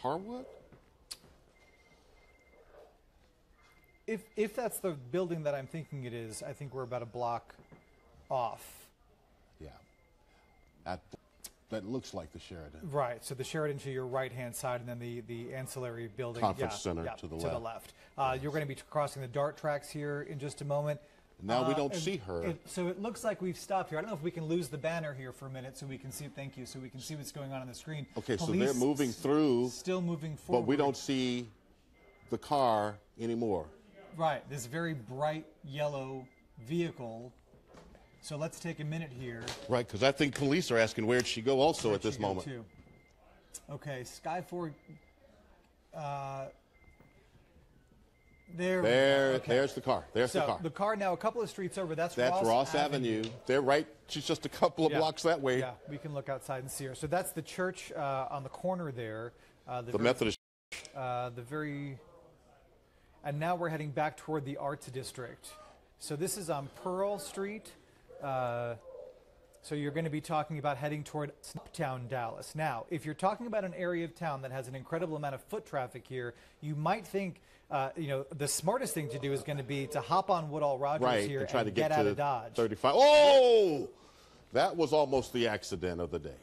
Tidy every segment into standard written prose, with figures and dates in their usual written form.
Harwood? If that's the building that I'm thinking it is, I think we're about a block off. Yeah. That looks like the Sheridan. Right. So the Sheridan to your right-hand side, and then the ancillary building. Conference Center to the left. You're going to be crossing the DART tracks here in just a moment. Now we don't see her. So it looks like we've stopped here. I don't know if we can lose the banner here for a minute so we can see. Thank you. So we can see what's going on the screen. Okay, Police so they're moving through. Still moving forward. But we don't see the car anymore. Right. This very bright yellow vehicle. So let's take a minute here. Right, because I think police are asking where'd she go also at this moment. Too. Okay, Skyford. There's the car. There's the car. The car now a couple of streets over. That's Ross Avenue. They're right. She's just a couple of blocks that way. Yeah, we can look outside and see her. So that's the church on the corner there. The Methodist. And now we're heading back toward the Arts District. So this is on Pearl Street. So you're going to be talking about heading toward Uptown Dallas. Now, if you're talking about an area of town that has an incredible amount of foot traffic here, you might think, the smartest thing to do is going to be to hop on Woodall Rogers here and try to get out of Dodge. 35. Oh! That was almost the accident of the day.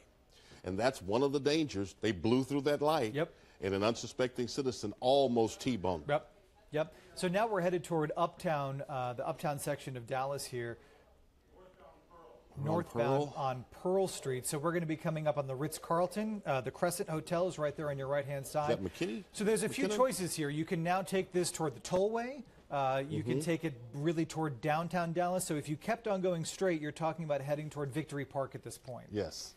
And that's one of the dangers. They blew through that light. Yep. And an unsuspecting citizen almost T-boned. Yep. So now we're headed toward Uptown, the Uptown section of Dallas here. Northbound on Pearl Street. So we're going to be coming up on the Ritz-Carlton. The Crescent Hotel is right there on your right-hand side. Is that McKinney? So there's a few choices here. You can now take this toward the tollway. You can take it really toward downtown Dallas. So if you kept on going straight, you're talking about heading toward Victory Park at this point. Yes.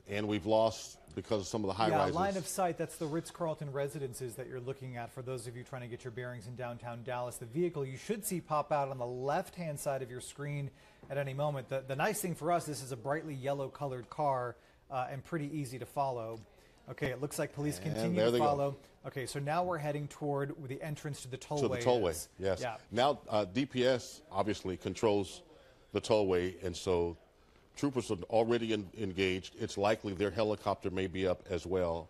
And we've lost because of some of the high-rises. Yeah, line of sight, that's the Ritz-Carlton residences that you're looking at for those of you trying to get your bearings in downtown Dallas. The vehicle you should see pop out on the left-hand side of your screen at any moment. The nice thing for us, this is a brightly yellow-colored car and pretty easy to follow. Okay, it looks like police continue to follow. Okay, so now we're heading toward the entrance to the tollway. To the tollway, yes. Yeah. Now, DPS obviously controls the tollway, and so troopers are already engaged. It's likely their helicopter may be up as well.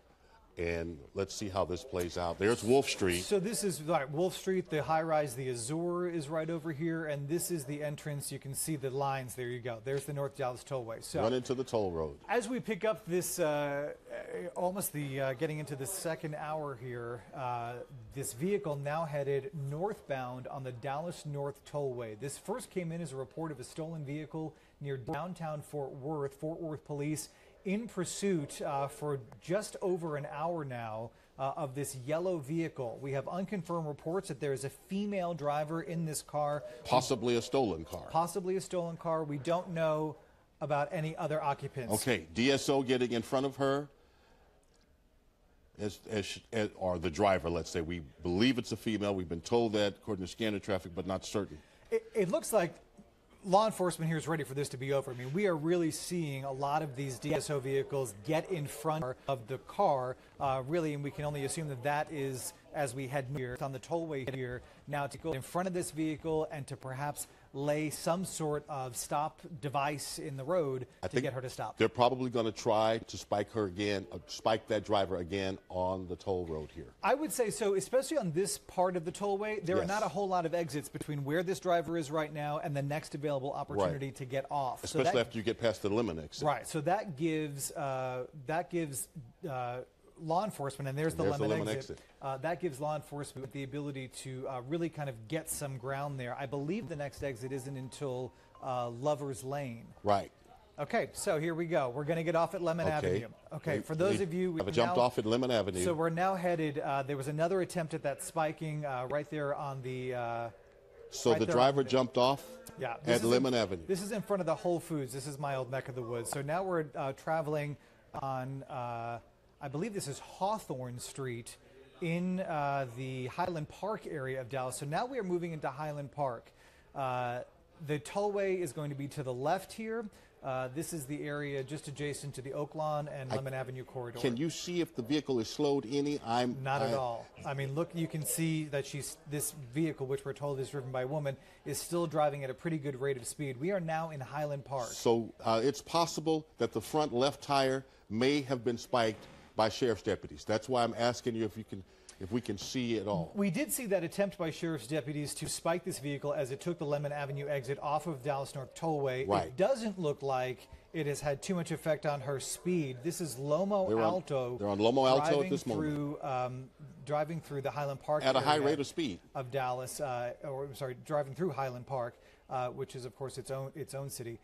And let's see how this plays out. There's Wolf Street. So this is Wolf Street, the high-rise, the Azure is right over here, and this is the entrance. You can see the lines. There you go. There's the North Dallas Tollway. So run into the toll road. As we pick up this, almost getting into the second hour here, this vehicle now headed northbound on the Dallas North Tollway. This first came in as a report of a stolen vehicle near downtown Fort Worth. Fort Worth police in pursuit for just over an hour now of this yellow vehicle. We have unconfirmed reports that there is a female driver in this car. Possibly a stolen car. Possibly a stolen car. We don't know about any other occupants. Okay, DSO getting in front of her, or the driver, let's say. We believe it's a female. We've been told that according to scanner traffic, but not certain. It looks like law enforcement here is ready for this to be over. I mean, we are really seeing a lot of these DSO vehicles get in front of the car, really, and we can only assume that that is, as we head near on the tollway here, now to go in front of this vehicle and to perhaps lay some sort of stop device in the road to get her to stop. They're probably going to try to spike her again, spike that driver again on the toll road here. I would say so, especially on this part of the tollway. There are not a whole lot of exits between where this driver is right now and the next available opportunity to get off. Especially after you get past the lemon exit. Right. So that gives law enforcement, and there's the lemon exit. That gives law enforcement the ability to really kind of get some ground there. I believe the next exit isn't until Lover's Lane. Right. Okay, so here we go. We're going to get off at Lemon Avenue. Okay, for those of you... Have jumped off at Lemon Avenue. So we're now headed... there was another attempt at that spiking right there on the... so the driver jumped off at Lemon Avenue. This is in front of the Whole Foods. This is my old neck of the woods. So now we're traveling on... I believe this is Hawthorne Street in the Highland Park area of Dallas. So now we are moving into Highland Park. The tollway is going to be to the left here. This is the area just adjacent to the Oaklawn and Lemon Avenue corridor. Can you see if the vehicle is slowed any? Not at all. I mean, look, you can see that this vehicle, which we're told is driven by a woman, is still driving at a pretty good rate of speed. We are now in Highland Park. So it's possible that the front left tire may have been spiked by sheriff's deputies. That's why I'm asking you if we can see it all. We did see that attempt by sheriff's deputies to spike this vehicle as it took the Lemon Avenue exit off of Dallas North Tollway. Right. It doesn't look like it has had too much effect on her speed. This is Lomo Alto. They're on Lomo Alto at this moment. Driving through the Highland Park At a high area rate of speed of Dallas, driving through Highland Park, which is of course its own city.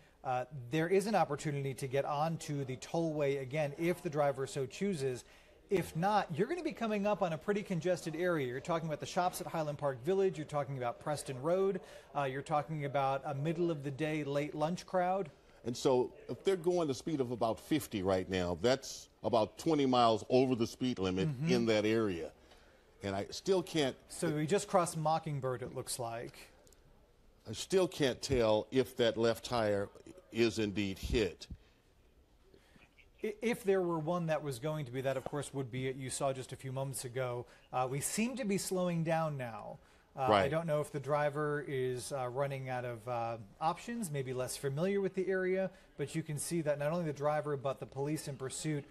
There is an opportunity to get onto the tollway again if the driver so chooses. If not, you're going to be coming up on a pretty congested area. You're talking about the shops at Highland Park Village. You're talking about Preston Road. You're talking about a middle of the day late lunch crowd. And so if they're going the speed of about 50 right now, that's about 20 miles over the speed limit in that area. And I still can't. So we just crossed Mockingbird, it looks like. I still can't tell if that left tire is indeed hit. If there were one that was going to be, that of course would be it you saw just a few moments ago. We seem to be slowing down now. Right. I don't know if the driver is running out of options, maybe less familiar with the area, but you can see that not only the driver but the police in pursuit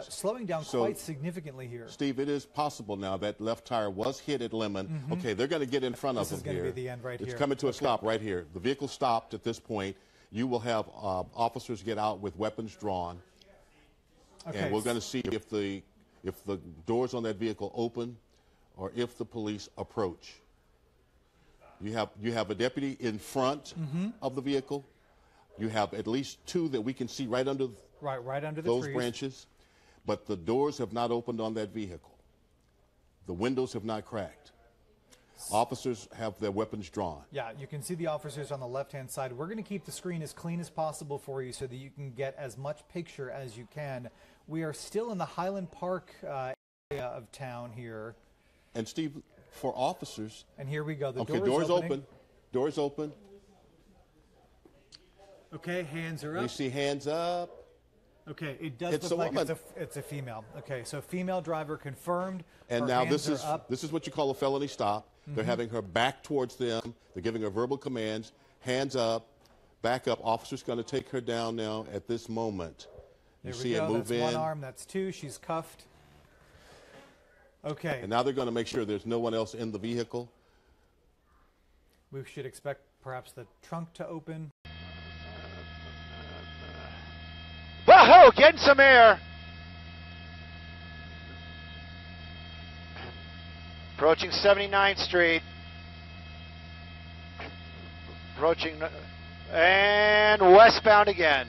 slowing down quite significantly here. Steve, it is possible now that left tire was hit at Lemon. Okay, they're going to get in front of them here. This is going to be the end right here. It's coming to a stop right here. The vehicle stopped at this point. You will have officers get out with weapons drawn. Okay. And we're going to see if the doors on that vehicle open or if the police approach. You have a deputy in front of the vehicle. You have at least two that we can see right under those trees. Branches. But the doors have not opened on that vehicle. The windows have not cracked. Officers have their weapons drawn. Yeah, you can see the officers on the left-hand side. We're going to keep the screen as clean as possible for you so that you can get as much picture as you can. We are still in the Highland Park area of town here. And Steve, for officers... And here we go. The door's open. Door's open. Okay, hands are up. You see hands up. Okay, it does look like it's a female. Okay, so female driver confirmed. And now this is what you call a felony stop. They're having her back towards them. They're giving her verbal commands. Hands up, back up. Officer's going to take her down now at this moment. You see it move in. That's one arm. That's two. She's cuffed. Okay. And now they're going to make sure there's no one else in the vehicle. We should expect perhaps the trunk to open. Whoa, getting some air. Approaching 79th Street. Approaching and westbound again.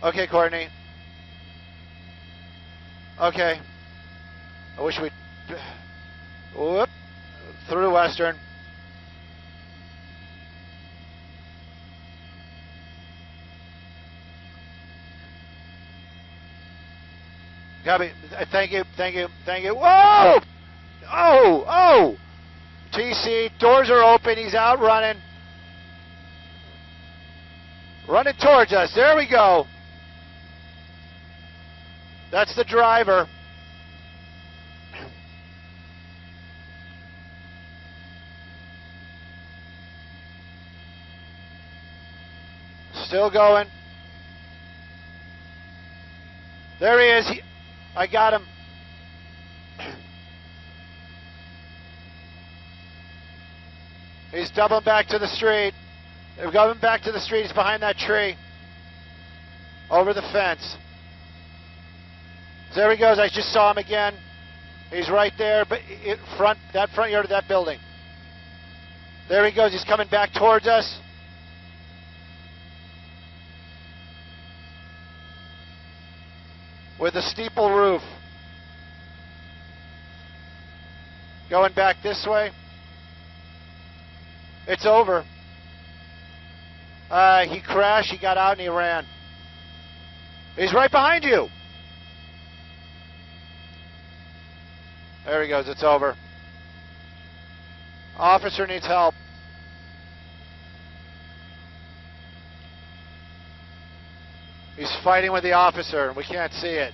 Okay, Courtney. Okay. I wish we'd... Whoop. Through Western. Copy. Thank you. Thank you. Thank you. Whoa! Oh! Oh! TC, doors are open. He's out running. Running towards us. There we go. That's the driver. Still going. There he is. I got him. He's doubling back to the street. They're going back to the street. He's behind that tree. Over the fence. There he goes. I just saw him again. He's right there, but that front yard of that building. There he goes. He's coming back towards us. With a steeple roof. Going back this way. It's over. He crashed, he got out, and he ran. He's right behind you. There he goes, it's over. Officer needs help. He's fighting with the officer, and we can't see it.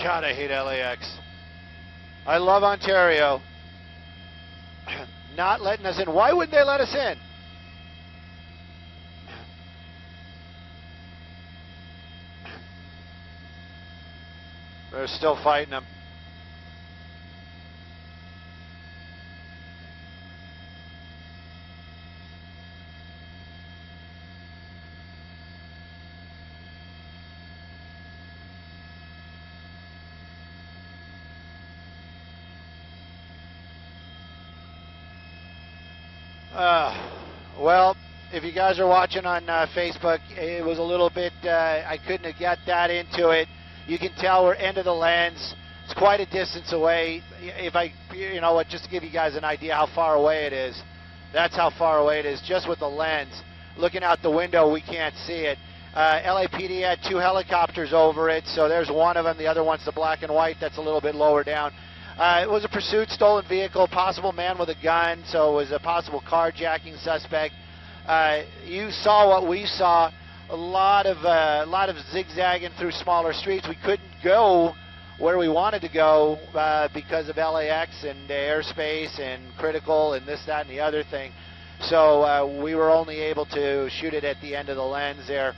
God, I hate LAX. I love Ontario. Not letting us in. Why wouldn't they let us in? They're still fighting them. Well, if you guys are watching on Facebook, it was a little bit, I couldn't have got that into it. You can tell we're end of the lens. It's quite a distance away. If I, you know what, just to give you guys an idea how far away it is. That's how far away it is, just with the lens. Looking out the window, we can't see it. LAPD had 2 helicopters over it, so there's one of them. The other one's the black and white. That's a little bit lower down. It was a pursuit, stolen vehicle, possible man with a gun, so it was a possible carjacking suspect. You saw what we saw, a lot of zigzagging through smaller streets. We couldn't go where we wanted to go because of LAX and airspace and critical and this, that, and the other thing. So we were only able to shoot it at the end of the lens there.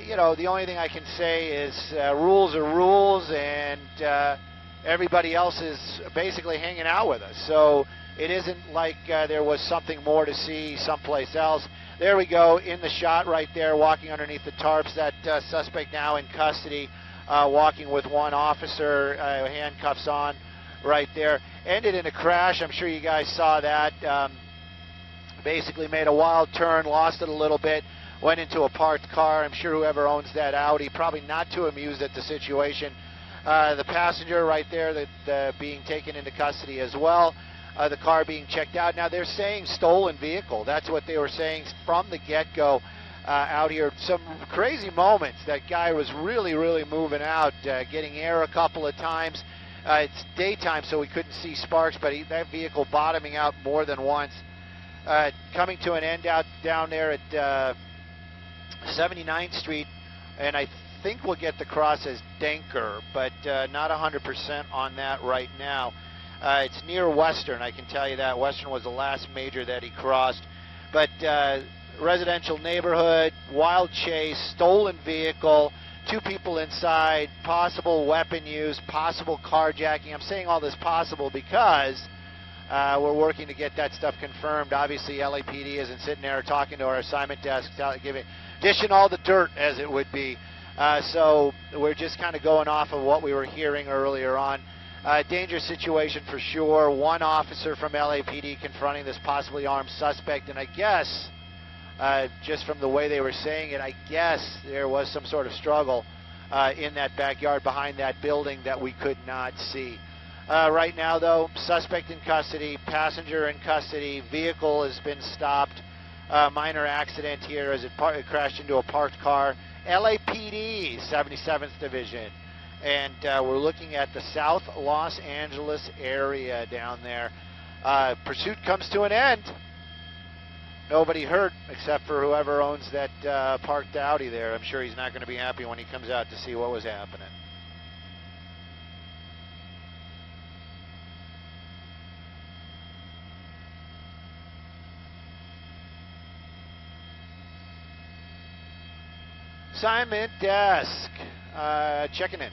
You know, the only thing I can say is rules are rules, and everybody else is basically hanging out with us. So it isn't like there was something more to see someplace else. There we go, in the shot right there, walking underneath the tarps. That suspect now in custody, walking with one officer, handcuffs on right there. Ended in a crash. I'm sure you guys saw that. Basically made a wild turn, lost it a little bit, went into a parked car. I'm sure whoever owns that Audi, probably not too amused at the situation. The passenger right there that being taken into custody as well. The car being checked out. Now they're saying stolen vehicle. That's what they were saying from the get-go out here. Some crazy moments. That guy was really, really moving out, getting air a couple of times. It's daytime, so we couldn't see sparks, but that vehicle bottoming out more than once. Coming to an end out down there at 79th Street, and I think we'll get the cross as Denker, but not 100% on that right now. It's near Western, I can tell you that. Western was the last major that he crossed. But residential neighborhood, wild chase, stolen vehicle, 2 people inside, possible weapon use, possible carjacking. I'm saying all this possible because we're working to get that stuff confirmed. Obviously, LAPD isn't sitting there talking to our assignment desk, dishing all the dirt, as it would be. So we're just kind of going off of what we were hearing earlier on. Dangerous situation for sure. One officer from LAPD confronting this possibly armed suspect, and I guess, just from the way they were saying it, I guess there was some sort of struggle in that backyard behind that building that we could not see. Right now, though, suspect in custody, passenger in custody, vehicle has been stopped. Minor accident here as it crashed into a parked car. LAPD, 77th Division. And we're looking at the South Los Angeles area down there. Pursuit comes to an end. Nobody hurt except for whoever owns that parked Audi there. I'm sure he's not going to be happy when he comes out to see what was happening. Assignment desk. Checking in.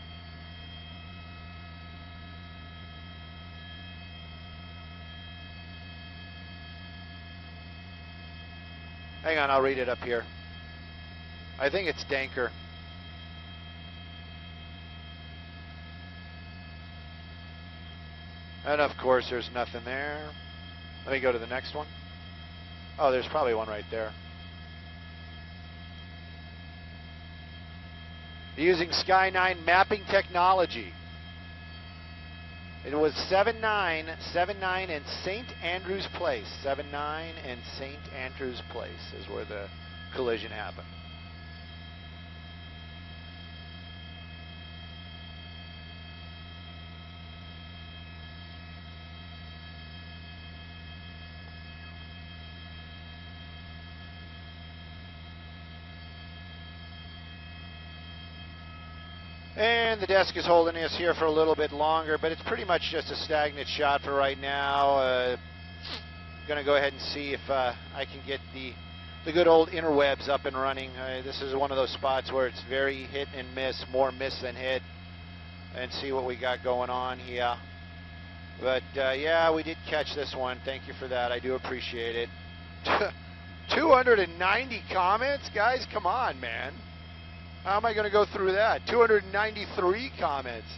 Hang on, I'll read it up here. I think it's Denker. And of course, there's nothing there. Let me go to the next one. Oh, there's probably one right there. Using Sky9 mapping technology. It was 7979 and St. Andrews Place. 79 and St. Andrews Place is where the collision happened. And the desk is holding us here for a little bit longer, but it's pretty much just a stagnant shot for right now. Going to go ahead and see if I can get the good old interwebs up and running. This is one of those spots where it's very hit and miss, more miss than hit, and see what we got going on here. But yeah, we did catch this one. Thank you for that. I do appreciate it. 290 comments? Guys, come on, man. How am I going to go through that? 293 comments.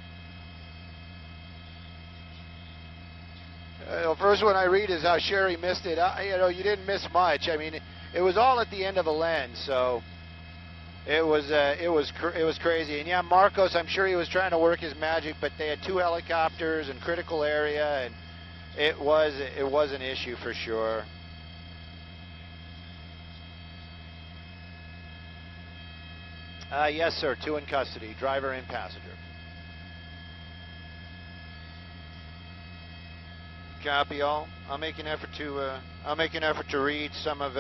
The first one I read is how Sherry missed it. You know, you didn't miss much. I mean, it was all at the end of the lens, so it was crazy. And yeah, Marcos, I'm sure he was trying to work his magic, but they had 2 helicopters in critical area, and it was an issue for sure. Yes, sir. 2 in custody, driver and passenger. Copy all. I'll make an effort to read some of